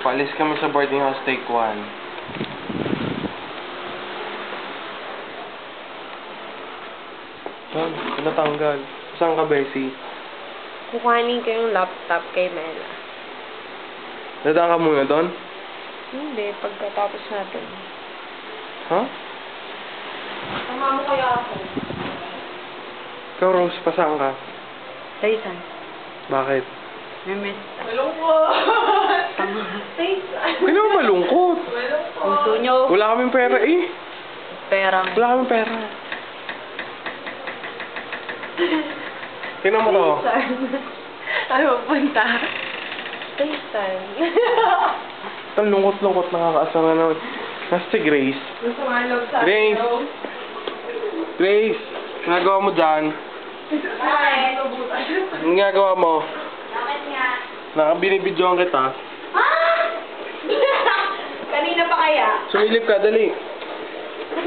Paalis kami sa boarding house, take 1. Saan? Natanggal. Saan ka, Bessie? Kukuhanin ko yung laptop kay Mela. Dadaan ka muna doon? Hindi, pagkatapos natin. Ha? Tama mo kaya ako. Ikaw, Rose, pa saan ka? Taysan. Bakit? Miss. Malungkot! Taysan. Hindi naman malungkot. Gusto nyo? Wala kaming pera eh. Pera. Wala kaming pera. Tingnan mo to. Taysan. Ano punta? Taysan. Ang lungkot-lungkot, nakakaasama naman. Nasa si Grace. Gusto nga love sa Grace! Grace! Ginagawa mo dyan? Ay! Anong ginagawa mo? Bakit nga? Nakabinibidyoan kita. Ah! Kanina pa kaya? Sumilip ka, dali.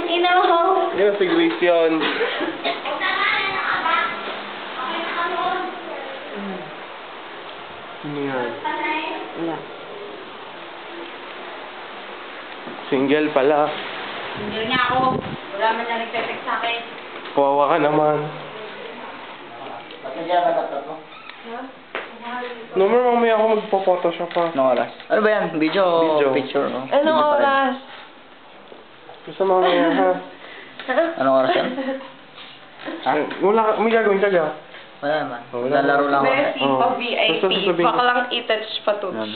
Ina mo! Yan, si Grace yun. Ano yan? Wala. Single pala. Hindi niya ako. Wala man na nagte-text sa akin. Kawawa ka naman. Ba't hindi naman tatlo? Ha? Number, mamaya ako magpo-photoshop pa. Anong oras? Ano ba yan? Video o Video. picture? Oh. Anong Video pa rin. oras? Basta mamaya, ha? Anong oras yan? Ha? Wala ka, may gagawin ka ga? Wala naman. Oh, wala. Lalaro lang ako. Messi Oh. pa Basta VIP. sasabihin ko. Baka lang i-touch pa to. Yan.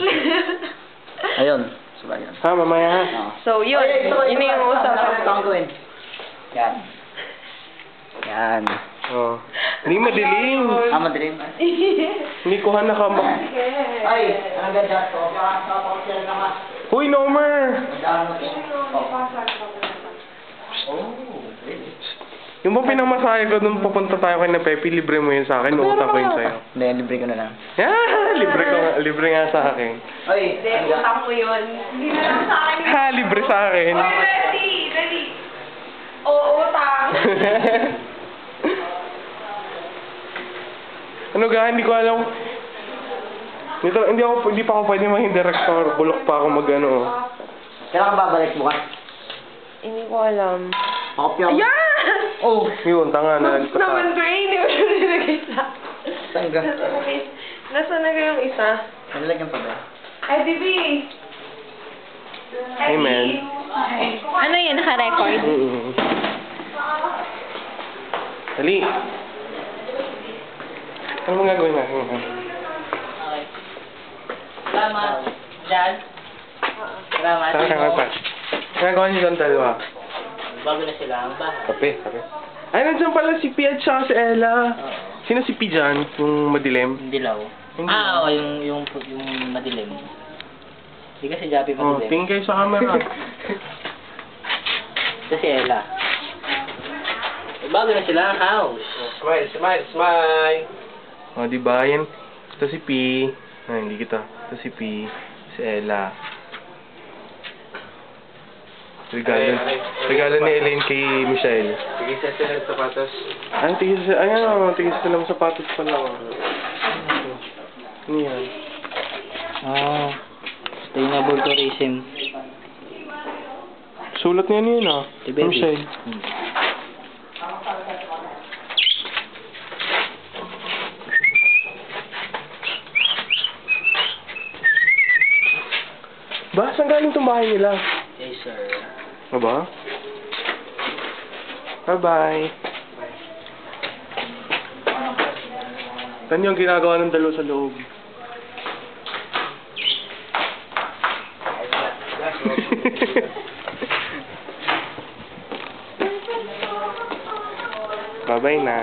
Ayun. Sabay yan. Ha, mamaya, ha? Oo. So, yun. Yun na yung usapan. Ano ang gawin? Yan. Yan. Oh. Hindi madilim. Madilim. Hindi ko na ka Ay, ang ganda to. Nakakapakasya naman. Huy, Nomer! Magdaan mo to. Oh, really? Yung ba pinamasahe ko nung papunta tayo kay na Pepe, libre mo yun sa akin, uutang ko yun sa'yo. Hindi, libre ko na lang. Yeah, libre nga sa akin. Ay, Hindi, utang mo yun. Hindi na lang sa akin. Ha, libre sa akin. Oy, Messi! Dali! Oo, utang. Ano ga, hindi ko alam. Hindi pa ako pwede maging director. Bulok pa ako mag-ano. Kailan ka babalik bukas? Hindi ko alam. Makopya ako. Ayan! Oh! Yun, tanga na. Naman, Gray, hindi mo siya nilagay sa... Saan ka? Nasaan na yung isa? Nalagyan pa ba? Ay, DB! Hey, man. Ano yan, naka-record? Dali. Ano mga gagawin natin? Okay. Salamat. Dad? Salamat. Saan ka pa? Nagawa niyo yung dalawa. Bago na sila ang bahay. Kape. Ay, nandiyan pala si Pia at saka si Ella. Sino si Pia dyan? Yung madilim? Yung dilaw. Yung Oo, yung madilim. Hindi kasi Jappy Oh, madilim. tingin kayo sa camera. Ito si Ella. Bago na sila ang house. Smile. O, di ba? Yan. Ito si P. Ay, hindi kita. Ito si P. Si Ella. Regalo ni Elaine kay Michelle. Sige, sa sila ng sapatos. Ay, tigis sila ng sapatos pala. Ano yan? Sustainable tourism. Sulat niya yun, ah. Si Baby. Michelle. Ba, saan galing itong bahay nila? Yes, sir. Ano ba? Bye-bye. Saan yung ginagawa ng dalawa sa loob? Bye-bye na.